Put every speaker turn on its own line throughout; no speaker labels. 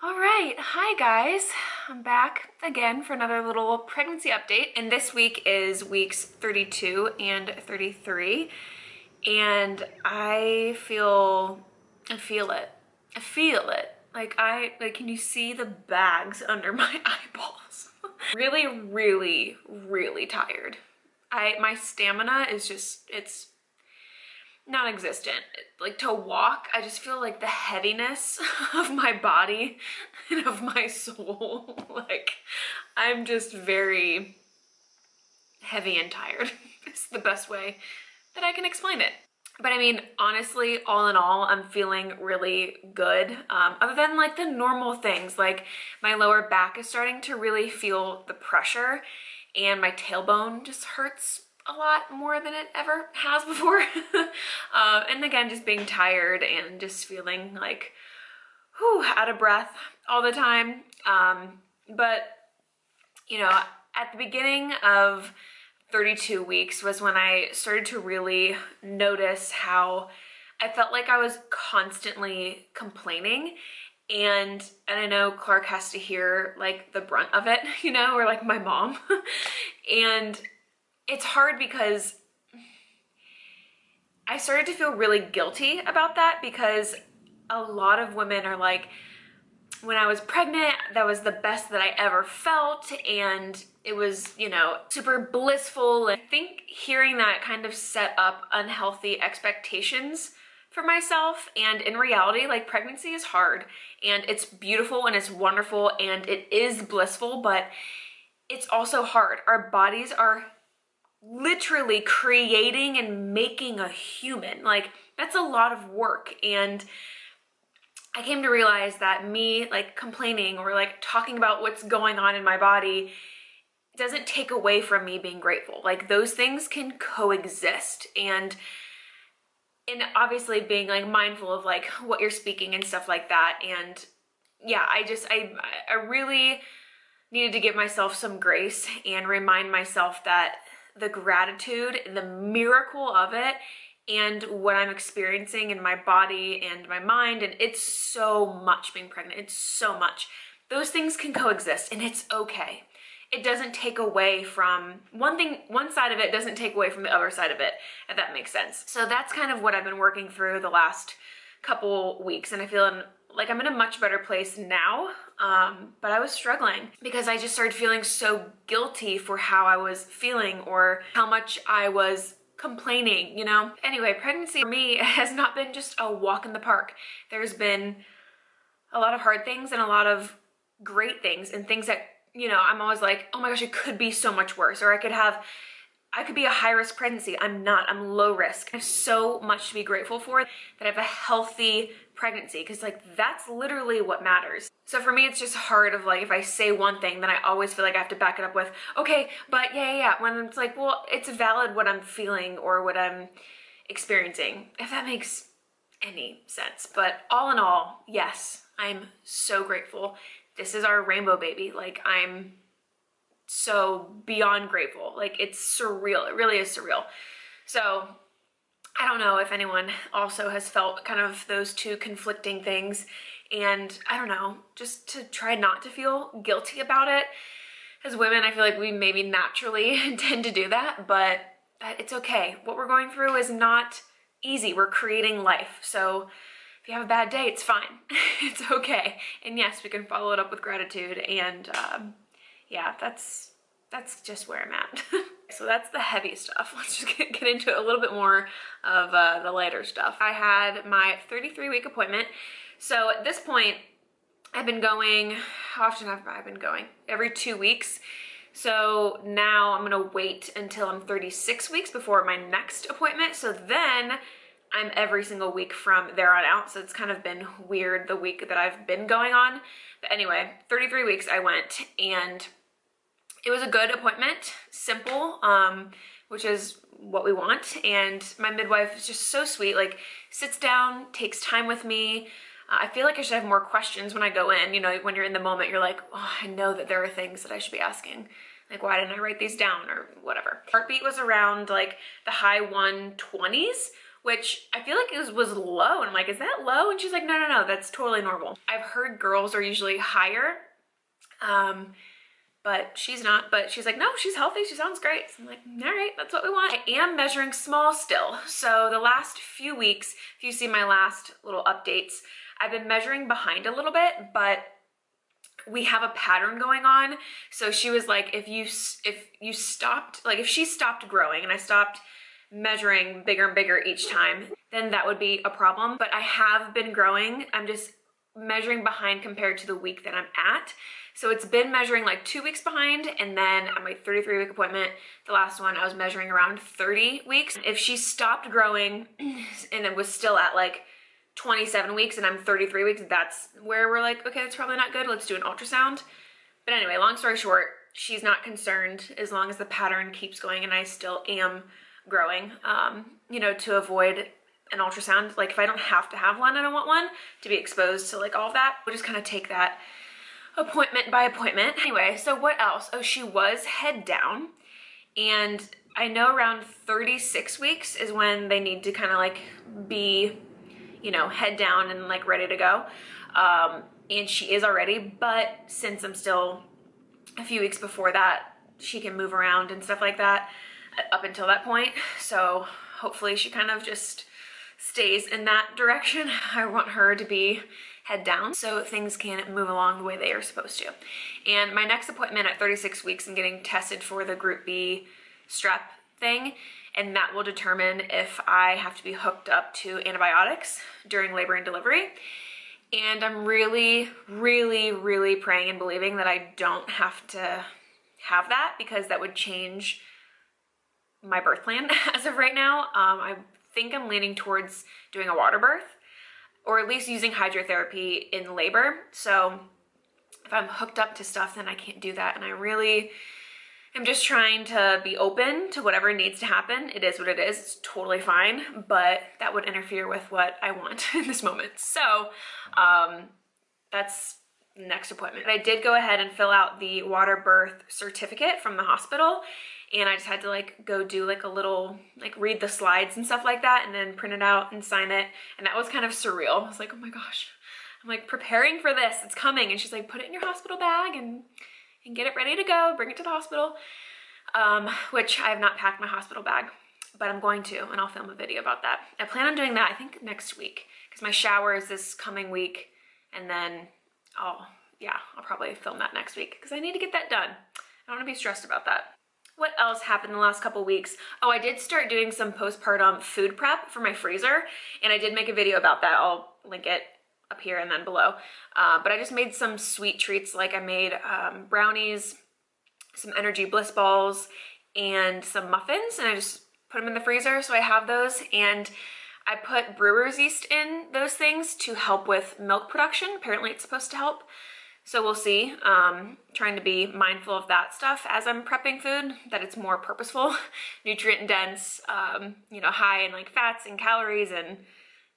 All right, hi guys. I'm back again for another little pregnancy update. And this week is weeks 32 and 33. And I feel it. I feel it. Like can you see the bags under my eyeballs? Really tired. My stamina is just, it's non-existent. Like to walk, I just feel like the heaviness of my body and of my soul. Like I'm just very heavy and tired. It's the best way that I can explain it. But I mean, honestly, all in all, I'm feeling really good. Other than like the normal things, like my lower back is starting to really feel the pressure and my tailbone just hurts a lot more than it ever has before. And again, just being tired and just feeling like, out of breath all the time. But, you know, at the beginning of 32 weeks was when I started to really notice how I felt like I was constantly complaining. And I know Clark has to hear like the brunt of it, you know, or like my mom. And it's hard because I started to feel really guilty about that, because a lot of women are like, when I was pregnant, that was the best that I ever felt, and it was, you know, super blissful. And I think hearing that kind of set up unhealthy expectations for myself. And in reality, like, pregnancy is hard and it's beautiful and it's wonderful and it is blissful, but it's also hard. Our bodies are literally creating and making a human. Like, that's a lot of work. And I came to realize that me like complaining or like talking about what's going on in my body doesn't take away from me being grateful. Like, those things can coexist. And obviously being like mindful of like what you're speaking and stuff like that. And yeah, I really needed to give myself some grace and remind myself that the gratitude, the miracle of it, and what I'm experiencing in my body and my mind, and it's so much being pregnant, it's so much. Those things can coexist and it's okay. It doesn't take away from one side of it doesn't take away from the other side of it, if that makes sense. So that's kind of what I've been working through the last couple weeks, and I feel like I'm in a much better place now. But I was struggling because I just started feeling so guilty for how I was feeling or how much I was complaining, you know? Anyway, pregnancy for me has not been just a walk in the park. There's been a lot of hard things and a lot of great things, and things that, you know, I'm always like, oh my gosh, it could be so much worse, or I could be a high-risk pregnancy. I'm not, I'm low risk. I have so much to be grateful for, that I have a healthy pregnancy, because like that's literally what matters. So for me, it's just hard of like, if I say one thing, then I always feel like I have to back it up with, okay, but yeah. When it's like, well, it's valid what I'm feeling or what I'm experiencing, if that makes any sense. But all in all, yes, I'm so grateful. This is our rainbow baby. Like, I'm so beyond grateful. Like, it's surreal. It really is surreal. So I don't know if anyone also has felt kind of those two conflicting things. And I don't know, just to try not to feel guilty about it. As women, I feel like we maybe naturally tend to do that, but it's okay. What we're going through is not easy. We're creating life. So if you have a bad day, it's fine. It's okay. And yes, we can follow it up with gratitude. And yeah, that's just where I'm at. So that's the heavy stuff. Let's just get into a little bit more of the lighter stuff. I had my 33-week appointment. So at this point, I've been going, how often have I been going? Every 2 weeks. So now I'm gonna wait until I'm 36 weeks before my next appointment. So then I'm every single week from there on out. So it's kind of been weird the week that I've been going on. But anyway, 33 weeks I went, and it was a good appointment, simple, which is what we want. And my midwife is just so sweet, like sits down, takes time with me. I feel like I should have more questions when I go in. You know, when you're in the moment, you're like, oh, I know that there are things that I should be asking. Like, why didn't I write these down or whatever? Heartbeat was around like the high 120s, which I feel like it was low. And I'm like, is that low? And she's like, no, no, no, that's totally normal. I've heard girls are usually higher, but she's not. But she's like, no, she's healthy. She sounds great. So I'm like, all right, that's what we want. I am measuring small still. So the last few weeks, if you see my last little updates, I've been measuring behind a little bit, but we have a pattern going on. So she was like, if you stopped, like if she stopped growing and I stopped measuring bigger and bigger each time, then that would be a problem. But I have been growing. I'm just measuring behind compared to the week that I'm at. So it's been measuring like 2 weeks behind, and then at my 33-week appointment, the last one, I was measuring around 30 weeks. If she stopped growing and it was still at like 27 weeks and I'm 33 weeks, that's where we're like, okay, that's probably not good. Let's do an ultrasound. But anyway, long story short, she's not concerned as long as the pattern keeps going and I still am growing, you know, to avoid an ultrasound. Like if I don't have to have one, I don't want one to be exposed to like all of that. We'll just kind of take that appointment by appointment. Anyway, so what else? Oh, she was head down, and I know around 36 weeks is when they need to kind of like be, you know, head down and like ready to go. And she is already, but since I'm still a few weeks before that, she can move around and stuff like that up until that point. So hopefully she kind of just stays in that direction. I want her to be head down so things can move along the way they are supposed to. And my next appointment at 36 weeks, I'm getting tested for the Group B strep thing, and that will determine if I have to be hooked up to antibiotics during labor and delivery. And I'm really, really, really praying and believing that I don't have to have that, because that would change my birth plan as of right now. I think I'm leaning towards doing a water birth, or at least using hydrotherapy in labor. So if I'm hooked up to stuff, then I can't do that. And I really am just trying to be open to whatever needs to happen. It is what it is. It's totally fine, but that would interfere with what I want in this moment. So that's next appointment. I did go ahead and fill out the water birth certificate from the hospital, and I just had to like go do like a little, like read the slides and stuff like that, and then print it out and sign it. And that was kind of surreal. I was like, oh my gosh, I'm like preparing for this, it's coming. And she's like, put it in your hospital bag and get it ready to go, bring it to the hospital. Which I have not packed my hospital bag, but I'm going to, and I'll film a video about that. I plan on doing that, I think next week, because my shower is this coming week, and then I'll probably film that next week, because I need to get that done. I don't want to be stressed about that. What else happened in the last couple weeks? Oh, I did start doing some postpartum food prep for my freezer, and I did make a video about that. I'll link it up here and then below. But I just made some sweet treats. Like I made brownies, some energy bliss balls, and some muffins, and I just put them in the freezer, so I have those. And I put brewer's yeast in those things to help with milk production. Apparently it's supposed to help. So we'll see. Trying to be mindful of that stuff as I'm prepping food, that it's more purposeful, nutrient dense, you know, high in like fats and calories, and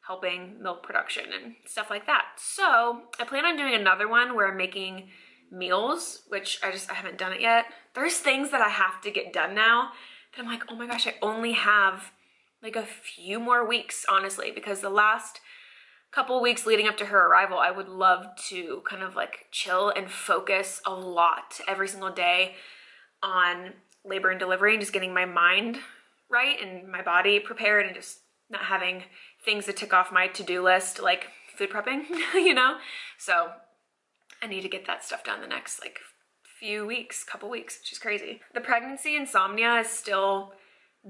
helping milk production and stuff like that. So I plan on doing another one where I'm making meals, which I haven't done it yet. There's things that I have to get done now that I'm like, oh my gosh, I only have like a few more weeks, honestly, because the last couple weeks leading up to her arrival, I would love to kind of like chill and focus a lot every single day on labor and delivery, and just getting my mind right and my body prepared, and just not having things to tick off my to-do list, like food prepping, you know? So I need to get that stuff done the next like few weeks, couple weeks, which is crazy. The pregnancy insomnia has still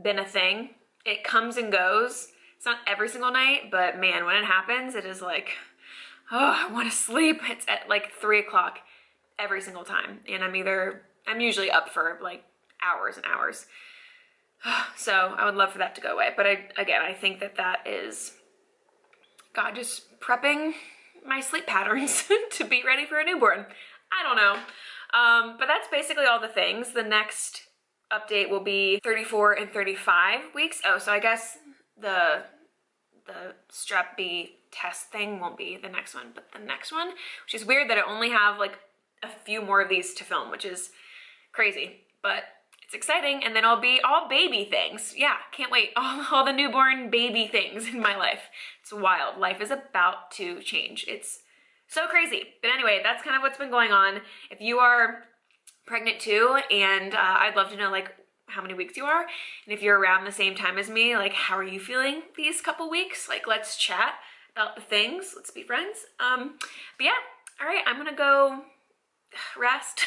been a thing. It comes and goes. It's not every single night, but man, when it happens, it is like, oh, I want to sleep. It's at like 3 o'clock every single time. And I'm usually up for like hours and hours. So I would love for that to go away. But I think that is God just prepping my sleep patterns to be ready for a newborn. I don't know. But that's basically all the things. The next update will be 34 and 35 weeks. Oh, so I guess the strep B test thing won't be the next one, but the next one, which is weird that I only have like a few more of these to film, which is crazy, but it's exciting, and then it'll be all baby things. Yeah, can't wait. All the newborn baby things in my life. It's wild. Life is about to change. It's so crazy. But anyway, that's kind of what's been going on. If you are pregnant too, and I'd love to know like how many weeks you are, and if you're around the same time as me, like how are you feeling these couple weeks? Like let's chat about the things. Let's be friends. But yeah, all right, I'm gonna go rest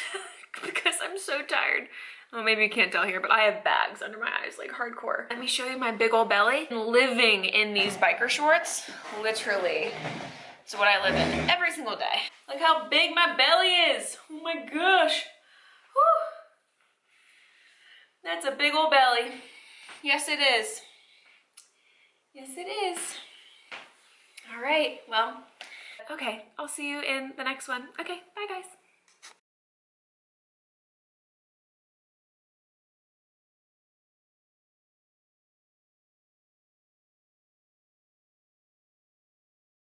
because I'm so tired. Well, maybe you can't tell here, but I have bags under my eyes, like hardcore. Let me show you my big old belly. Living in these biker shorts, literally. It's what I live in every single day. Look how big my belly is. Oh my gosh. Whew. That's a big old belly. Yes, it is. Yes, it is. All right, well, okay, I'll see you in the next one. Okay, bye guys.